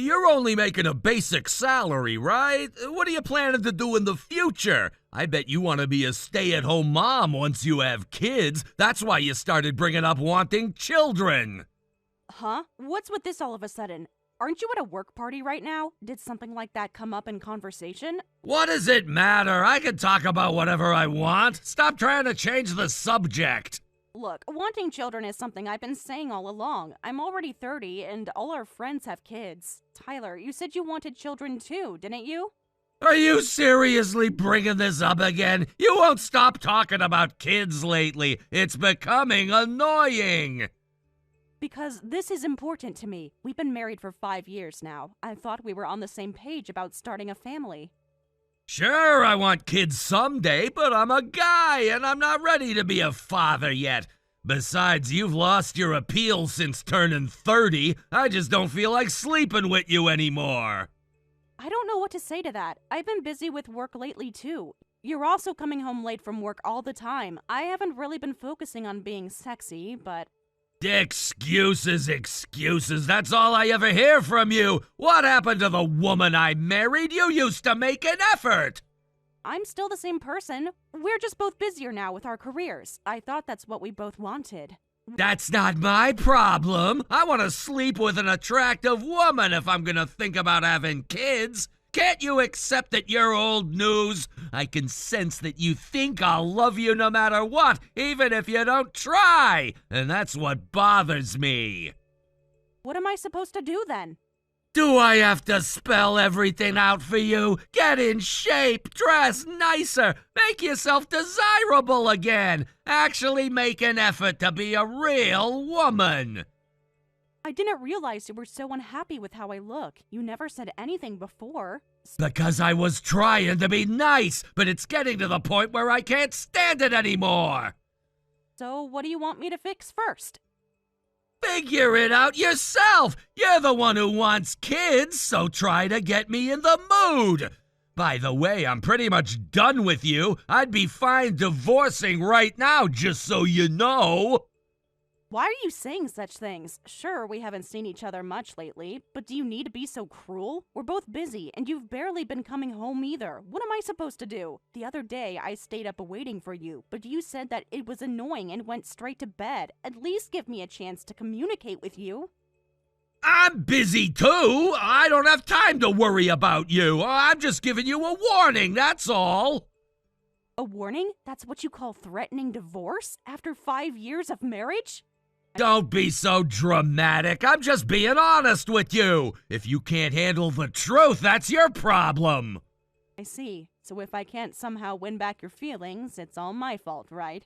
you're only making a basic salary, right? What are you planning to do in the future? I bet you want to be a stay-at-home mom once you have kids. That's why you started bringing up wanting children. Huh? What's with this all of a sudden? Aren't you at a work party right now? Did something like that come up in conversation? What does it matter? I can talk about whatever I want. Stop trying to change the subject. Look, wanting children is something I've been saying all along. I'm already 30 and all our friends have kids. Tyler, you said you wanted children too, didn't you? Are you seriously bringing this up again? You won't stop talking about kids lately. It's becoming annoying. Because this is important to me. We've been married for 5 years now. I thought we were on the same page about starting a family. Sure, I want kids someday, but I'm a guy and I'm not ready to be a father yet. Besides, you've lost your appeal since turning 30. I just don't feel like sleeping with you anymore. I don't know what to say to that. I've been busy with work lately too. You're also coming home late from work all the time. I haven't really been focusing on being sexy, but... Excuses, excuses. That's all I ever hear from you. What happened to the woman I married? You used to make an effort. I'm still the same person. We're just both busier now with our careers. I thought that's what we both wanted. That's not my problem. I want to sleep with an attractive woman if I'm gonna think about having kids. Can't you accept that you're old news? I can sense that you think I'll love you no matter what, even if you don't try. And that's what bothers me. What am I supposed to do then? Do I have to spell everything out for you? Get in shape, dress nicer, make yourself desirable again. Actually make an effort to be a real woman. I didn't realize you were so unhappy with how I look. You never said anything before. Because I was trying to be nice, but it's getting to the point where I can't stand it anymore. So what do you want me to fix first? Figure it out yourself. You're the one who wants kids, so try to get me in the mood. By the way, I'm pretty much done with you. I'd be fine divorcing right now, just so you know. Why are you saying such things? Sure, we haven't seen each other much lately, but do you need to be so cruel? We're both busy, and you've barely been coming home either. What am I supposed to do? The other day, I stayed up waiting for you, but you said that it was annoying and went straight to bed. At least give me a chance to communicate with you. I'm busy too. I don't have time to worry about you. I'm just giving you a warning, that's all. A warning? That's what you call threatening divorce? After 5 years of marriage? Don't be so dramatic. I'm just being honest with you. If you can't handle the truth, that's your problem. I see. So if I can't somehow win back your feelings, it's all my fault, right?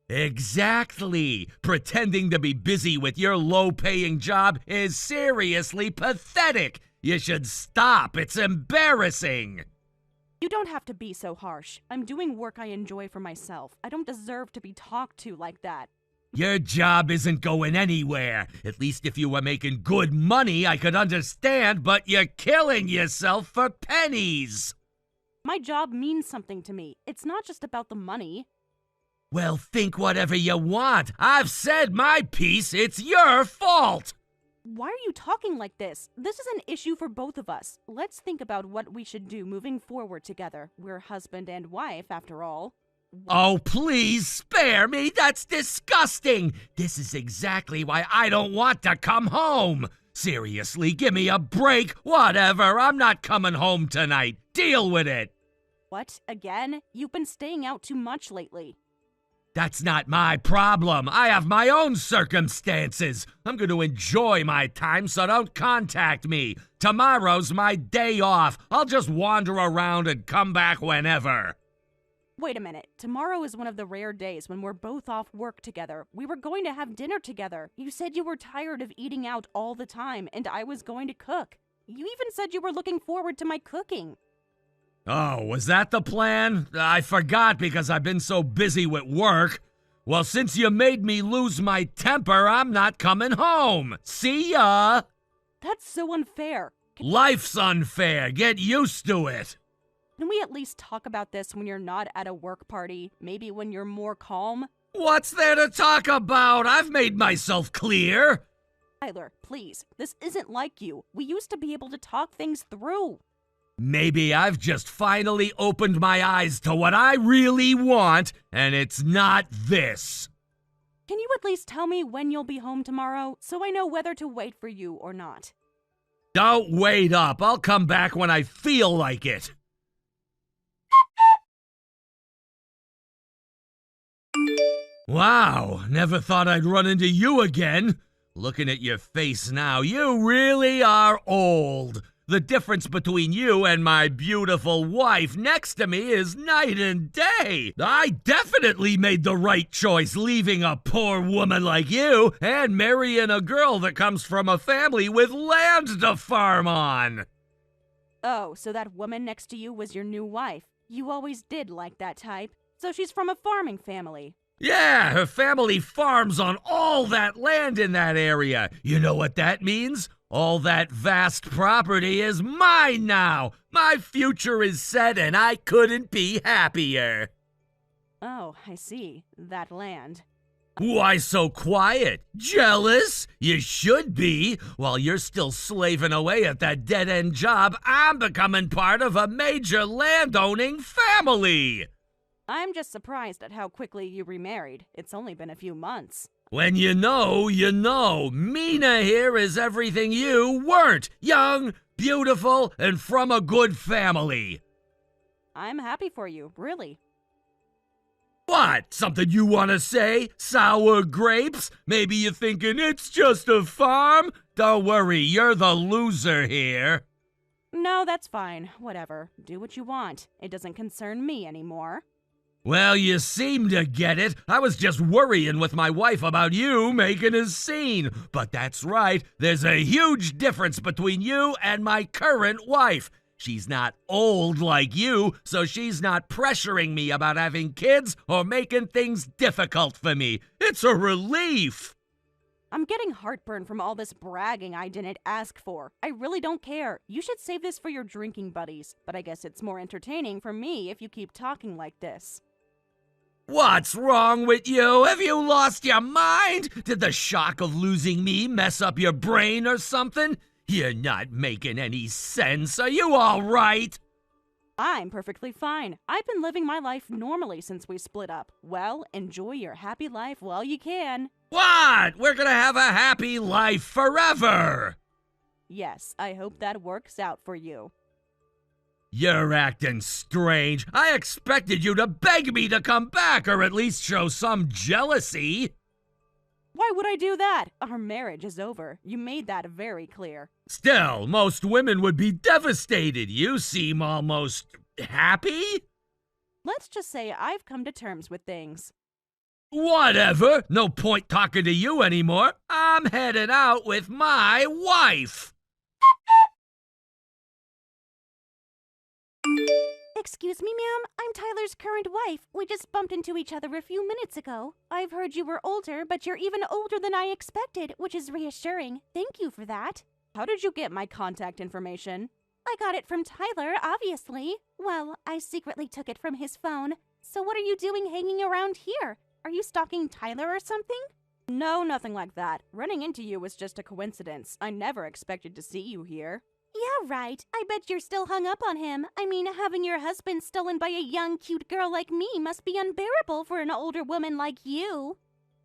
Exactly. Pretending to be busy with your low-paying job is seriously pathetic. You should stop. It's embarrassing. You don't have to be so harsh. I'm doing work I enjoy for myself. I don't deserve to be talked to like that. Your job isn't going anywhere. At least if you were making good money, I could understand, but you're killing yourself for pennies. My job means something to me. It's not just about the money. Well, think whatever you want. I've said my piece. It's your fault. Why are you talking like this? This is an issue for both of us. Let's think about what we should do moving forward together. We're husband and wife, after all. Oh, please spare me. That's disgusting. This is exactly why I don't want to come home. Seriously, give me a break. Whatever. I'm not coming home tonight. Deal with it. What? Again? You've been staying out too much lately. That's not my problem. I have my own circumstances. I'm going to enjoy my time, so don't contact me. Tomorrow's my day off. I'll just wander around and come back whenever. Wait a minute. Tomorrow is one of the rare days when we're both off work together. We were going to have dinner together. You said you were tired of eating out all the time, and I was going to cook. You even said you were looking forward to my cooking. Oh, was that the plan? I forgot because I've been so busy with work. Well, since you made me lose my temper, I'm not coming home. See ya! That's so unfair. Life's unfair. Get used to it. Can we at least talk about this when you're not at a work party? Maybe when you're more calm? What's there to talk about? I've made myself clear. Tyler, please, this isn't like you. We used to be able to talk things through. Maybe I've just finally opened my eyes to what I really want, and it's not this. Can you at least tell me when you'll be home tomorrow, so I know whether to wait for you or not? Don't wait up. I'll come back when I feel like it. Wow, never thought I'd run into you again. Looking at your face now, you really are old. The difference between you and my beautiful wife next to me is night and day. I definitely made the right choice leaving a poor woman like you and marrying a girl that comes from a family with land to farm on. Oh, so that woman next to you was your new wife. You always did like that type. So she's from a farming family. Yeah, her family farms on all that land in that area. You know what that means? All that vast property is mine now. My future is set and I couldn't be happier. Oh, I see. That land. Why so quiet? Jealous? You should be. While you're still slaving away at that dead-end job, I'm becoming part of a major landowning family. I'm just surprised at how quickly you remarried. It's only been a few months. When you know, you know. Mina here is everything you weren't. Young, beautiful, and from a good family. I'm happy for you, really. What? Something you want to say? Sour grapes? Maybe you're thinking it's just a farm? Don't worry, you're the loser here. No, that's fine. Whatever. Do what you want. It doesn't concern me anymore. Well, you seem to get it. I was just worrying with my wife about you making a scene. But that's right, there's a huge difference between you and my current wife. She's not old like you, so she's not pressuring me about having kids or making things difficult for me. It's a relief. I'm getting heartburn from all this bragging I didn't ask for. I really don't care. You should save this for your drinking buddies. But I guess it's more entertaining for me if you keep talking like this. What's wrong with you? Have you lost your mind? Did the shock of losing me mess up your brain or something? You're not making any sense. Are you all right? I'm perfectly fine. I've been living my life normally since we split up. Well, enjoy your happy life while you can. What? We're gonna have a happy life forever. Yes, I hope that works out for you. You're acting strange. I expected you to beg me to come back or at least show some jealousy. Why would I do that? Our marriage is over. You made that very clear. Still, most women would be devastated. You seem almost happy? Let's just say I've come to terms with things. Whatever. No point talking to you anymore. I'm heading out with my wife. Excuse me, ma'am. I'm Tyler's current wife. We just bumped into each other a few minutes ago. I've heard you were older, but you're even older than I expected, which is reassuring. Thank you for that. How did you get my contact information? I got it from Tyler, obviously. Well, I secretly took it from his phone. So what are you doing hanging around here? Are you stalking Tyler or something? No, nothing like that. Running into you was just a coincidence. I never expected to see you here. Yeah, right. I bet you're still hung up on him. I mean, having your husband stolen by a young, cute girl like me must be unbearable for an older woman like you.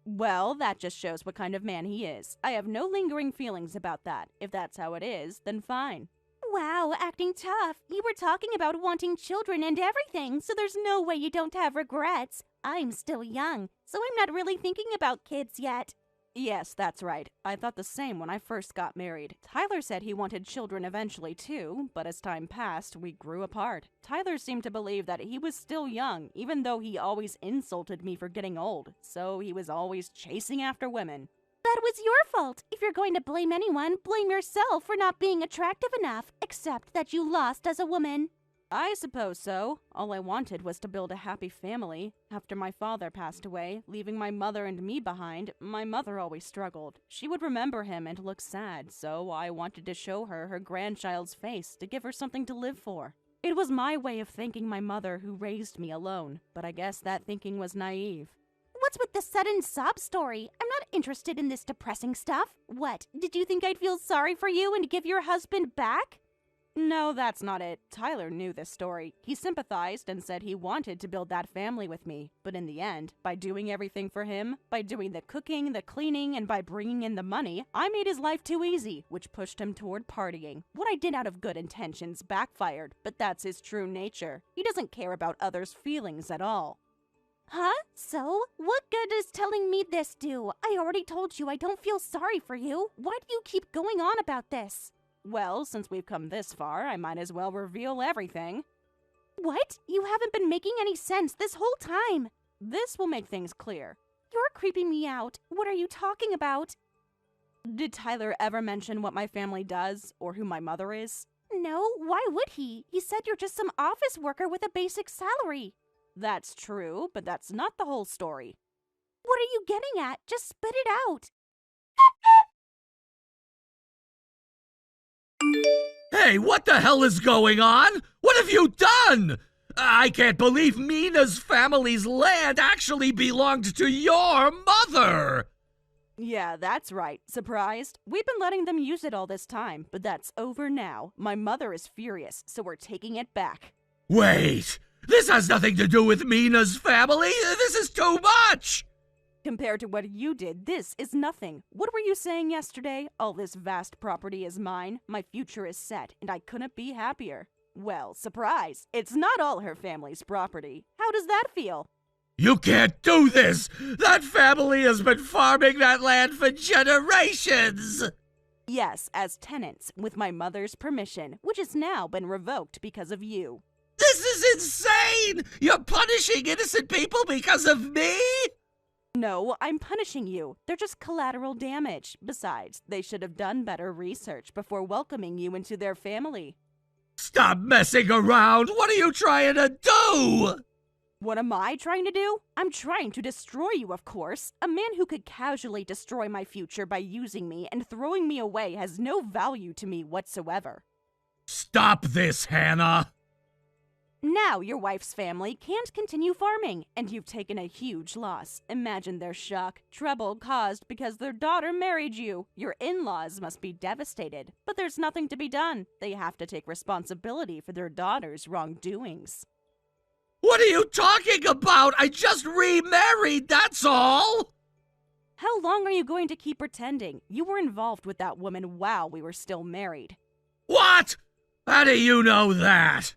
Well, that just shows what kind of man he is. I have no lingering feelings about that. If that's how it is, then fine. Wow, acting tough. You were talking about wanting children and everything, so there's no way you don't have regrets. I'm still young, so I'm not really thinking about kids yet. Yes, that's right. I thought the same when I first got married. Tyler said he wanted children eventually too, but as time passed, we grew apart. Tyler seemed to believe that he was still young, even though he always insulted me for getting old, so he was always chasing after women. That was your fault. If you're going to blame anyone, blame yourself for not being attractive enough, except that you lost as a woman. I suppose so. All I wanted was to build a happy family. After my father passed away, leaving my mother and me behind, my mother always struggled. She would remember him and look sad, so I wanted to show her her grandchild's face to give her something to live for. It was my way of thanking my mother who raised me alone, but I guess that thinking was naive. What's with the sudden sob story? I'm not interested in this depressing stuff. What, did you think I'd feel sorry for you and give your husband back? No, that's not it. Tyler knew this story. He sympathized and said he wanted to build that family with me. But in the end, by doing everything for him, by doing the cooking, the cleaning, and by bringing in the money, I made his life too easy, which pushed him toward partying. What I did out of good intentions backfired, but that's his true nature. He doesn't care about others' feelings at all. Huh? So? What good does telling me this do? I already told you I don't feel sorry for you. Why do you keep going on about this? Well, since we've come this far, I might as well reveal everything. What? You haven't been making any sense this whole time. This will make things clear. You're creeping me out. What are you talking about? Did Tyler ever mention what my family does, or who my mother is? No, why would he? He said you're just some office worker with a basic salary. That's true, but that's not the whole story. What are you getting at? Just spit it out. Hey, what the hell is going on? What have you done? I can't believe Mina's family's land actually belonged to your mother! Yeah, that's right. Surprised? We've been letting them use it all this time, but that's over now. My mother is furious, so we're taking it back. Wait! This has nothing to do with Mina's family! This is too much! Compared to what you did, this is nothing. What were you saying yesterday? All this vast property is mine, my future is set, and I couldn't be happier. Well, surprise! It's not all her family's property. How does that feel? You can't do this! That family has been farming that land for generations! Yes, as tenants, with my mother's permission, which has now been revoked because of you. This is insane! You're punishing innocent people because of me? No, I'm punishing you. They're just collateral damage. Besides, they should have done better research before welcoming you into their family. Stop messing around! What are you trying to do? What am I trying to do? I'm trying to destroy you, of course. A man who could casually destroy my future by using me and throwing me away has no value to me whatsoever. Stop this, Hannah! Now your wife's family can't continue farming, and you've taken a huge loss. Imagine their shock, trouble caused because their daughter married you. Your in-laws must be devastated, but there's nothing to be done. They have to take responsibility for their daughter's wrongdoings. What are you talking about? I just remarried, that's all! How long are you going to keep pretending? You were involved with that woman while we were still married. What? How do you know that?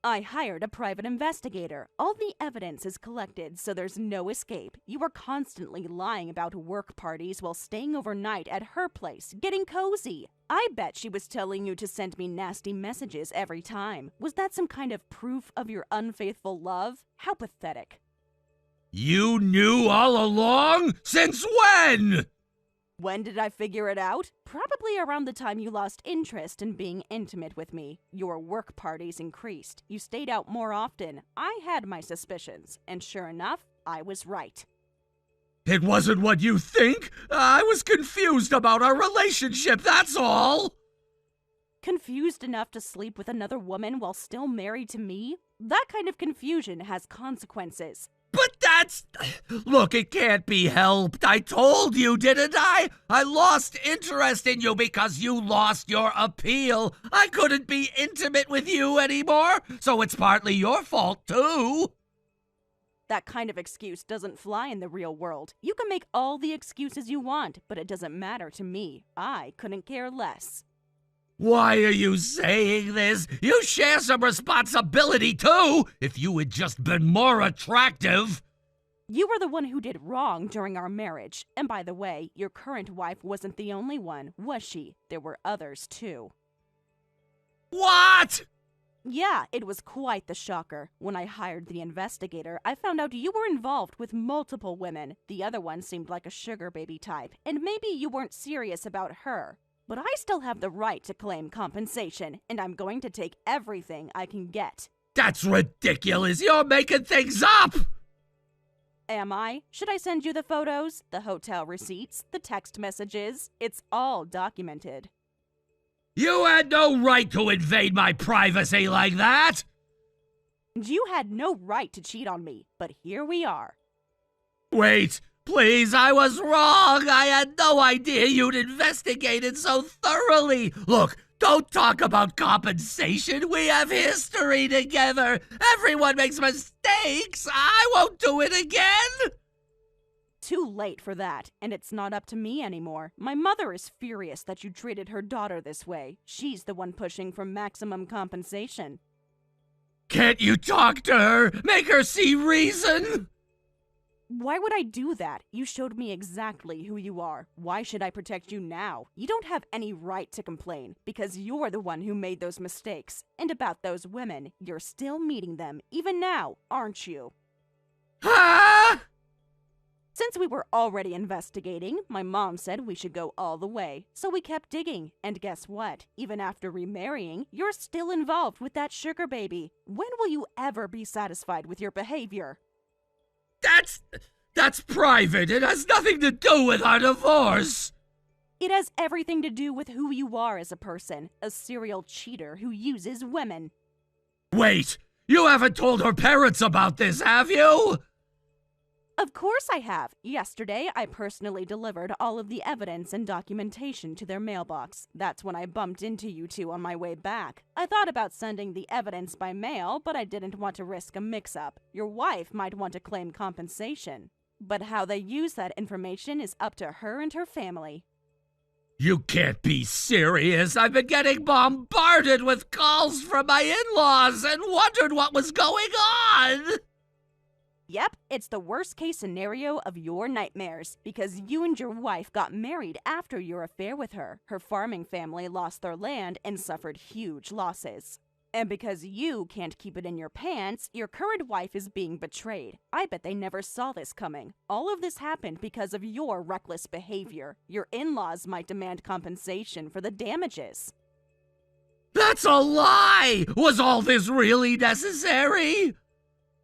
I hired a private investigator. All the evidence is collected, so there's no escape. You were constantly lying about work parties while staying overnight at her place, getting cozy. I bet she was telling you to send me nasty messages every time. Was that some kind of proof of your unfaithful love? How pathetic. You knew all along? Since when? When did I figure it out? Probably around the time you lost interest in being intimate with me. Your work parties increased. You stayed out more often. I had my suspicions, and sure enough, I was right. It wasn't what you think. I was confused about our relationship, that's all. Confused enough to sleep with another woman while still married to me? That kind of confusion has consequences. But that's... Look, it can't be helped. I told you, didn't I? I lost interest in you because you lost your appeal. I couldn't be intimate with you anymore, so it's partly your fault, too. That kind of excuse doesn't fly in the real world. You can make all the excuses you want, but it doesn't matter to me. I couldn't care less. Why are you saying this? You share some responsibility, too, if you had just been more attractive. You were the one who did wrong during our marriage. And by the way, your current wife wasn't the only one, was she? There were others, too. What? Yeah, it was quite the shocker. When I hired the investigator, I found out you were involved with multiple women. The other one seemed like a sugar baby type, and maybe you weren't serious about her. But I still have the right to claim compensation, and I'm going to take everything I can get. That's ridiculous. You're making things up. Am I? Should I send you the photos, the hotel receipts, the text messages? It's all documented. You had no right to invade my privacy like that. You had no right to cheat on me, but here we are. Wait, please, I was wrong. I had no idea you'd investigated so thoroughly. Look, don't talk about compensation. We have history together. Everyone makes mistakes. I won't do it again. Too late for that, and it's not up to me anymore. My mother is furious that you treated her daughter this way. She's the one pushing for maximum compensation. Can't you talk to her? Make her see reason? Why would I do that? You showed me exactly who you are. Why should I protect you now? You don't have any right to complain, because you're the one who made those mistakes. And about those women, you're still meeting them, even now, aren't you? Huh? Since we were already investigating, my mom said we should go all the way. So we kept digging, and guess what? Even after remarrying, you're still involved with that sugar baby. When will you ever be satisfied with your behavior? That's private. It has nothing to do with our divorce. It has everything to do with who you are as a person, a serial cheater who uses women. Wait, you haven't told her parents about this, have you? Of course I have. Yesterday, I personally delivered all of the evidence and documentation to their mailbox. That's when I bumped into you two on my way back. I thought about sending the evidence by mail, but I didn't want to risk a mix-up. Your wife might want to claim compensation. But how they use that information is up to her and her family. You can't be serious. I've been getting bombarded with calls from my in-laws and wondered what was going on. Yep, it's the worst case scenario of your nightmares, because you and your wife got married after your affair with her. Her farming family lost their land and suffered huge losses. And because you can't keep it in your pants, your current wife is being betrayed. I bet they never saw this coming. All of this happened because of your reckless behavior. Your in-laws might demand compensation for the damages. That's a lie! Was all this really necessary?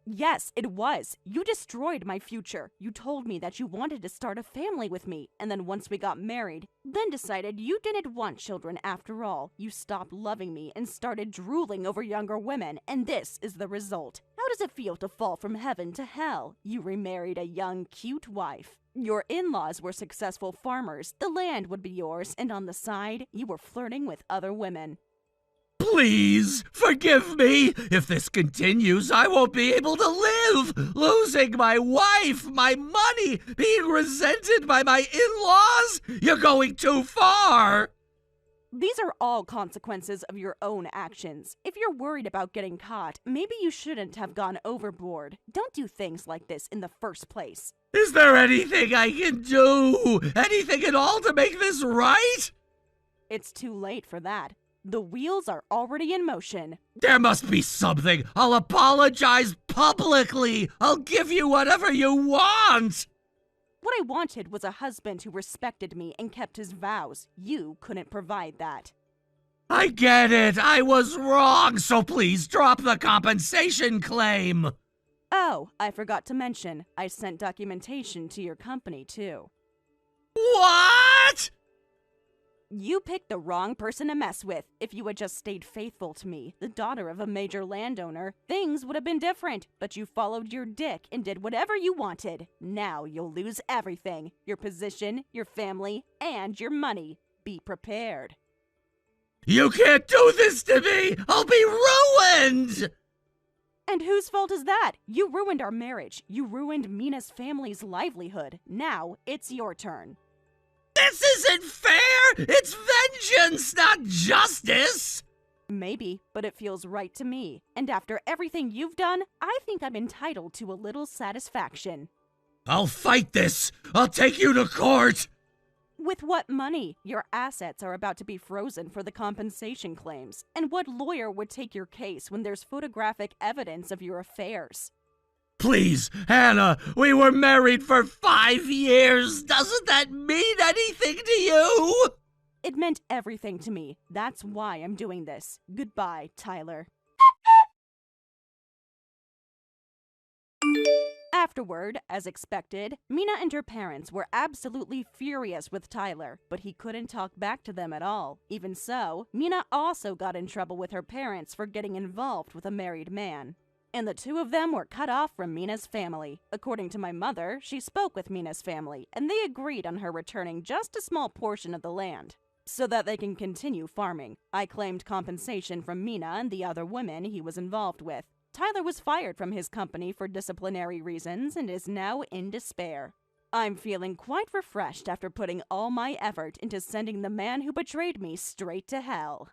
Yes, it was. You destroyed my future. You told me that you wanted to start a family with me, and then once we got married, then decided you didn't want children after all. You stopped loving me and started drooling over younger women, and this is the result. How does it feel to fall from heaven to hell? You remarried a young, cute wife. Your in-laws were successful farmers. The land would be yours, and on the side, you were flirting with other women. Please, forgive me. If this continues, I won't be able to live. Losing my wife, my money, being resented by my in-laws. You're going too far. These are all consequences of your own actions. If you're worried about getting caught, maybe you shouldn't have gone overboard. Don't do things like this in the first place. Is there anything I can do? Anything at all to make this right? It's too late for that. The wheels are already in motion. There must be something. I'll apologize publicly. I'll give you whatever you want. What I wanted was a husband who respected me and kept his vows. You couldn't provide that. I get it. I was wrong, so please drop the compensation claim. Oh, I forgot to mention, I sent documentation to your company, too. What? You picked the wrong person to mess with. If you had just stayed faithful to me, the daughter of a major landowner, things would have been different. But you followed your dick and did whatever you wanted. Now you'll lose everything. Your position, your family, and your money. Be prepared. You can't do this to me! I'll be ruined! And whose fault is that? You ruined our marriage. You ruined Mina's family's livelihood. Now it's your turn. This isn't fair! It's vengeance, not justice! Maybe, but it feels right to me. And after everything you've done, I think I'm entitled to a little satisfaction. I'll fight this! I'll take you to court! With what money? Your assets are about to be frozen for the compensation claims. And what lawyer would take your case when there's photographic evidence of your affairs? Please, Hannah, we were married for 5 years. Doesn't that mean anything to you? It meant everything to me. That's why I'm doing this. Goodbye, Tyler. Afterward, as expected, Mina and her parents were absolutely furious with Tyler, but he couldn't talk back to them at all. Even so, Mina also got in trouble with her parents for getting involved with a married man. and the two of them were cut off from Mina's family. According to my mother, she spoke with Mina's family, and they agreed on her returning just a small portion of the land so that they can continue farming. I claimed compensation from Mina and the other women he was involved with. Tyler was fired from his company for disciplinary reasons and is now in despair. I'm feeling quite refreshed after putting all my effort into sending the man who betrayed me straight to hell.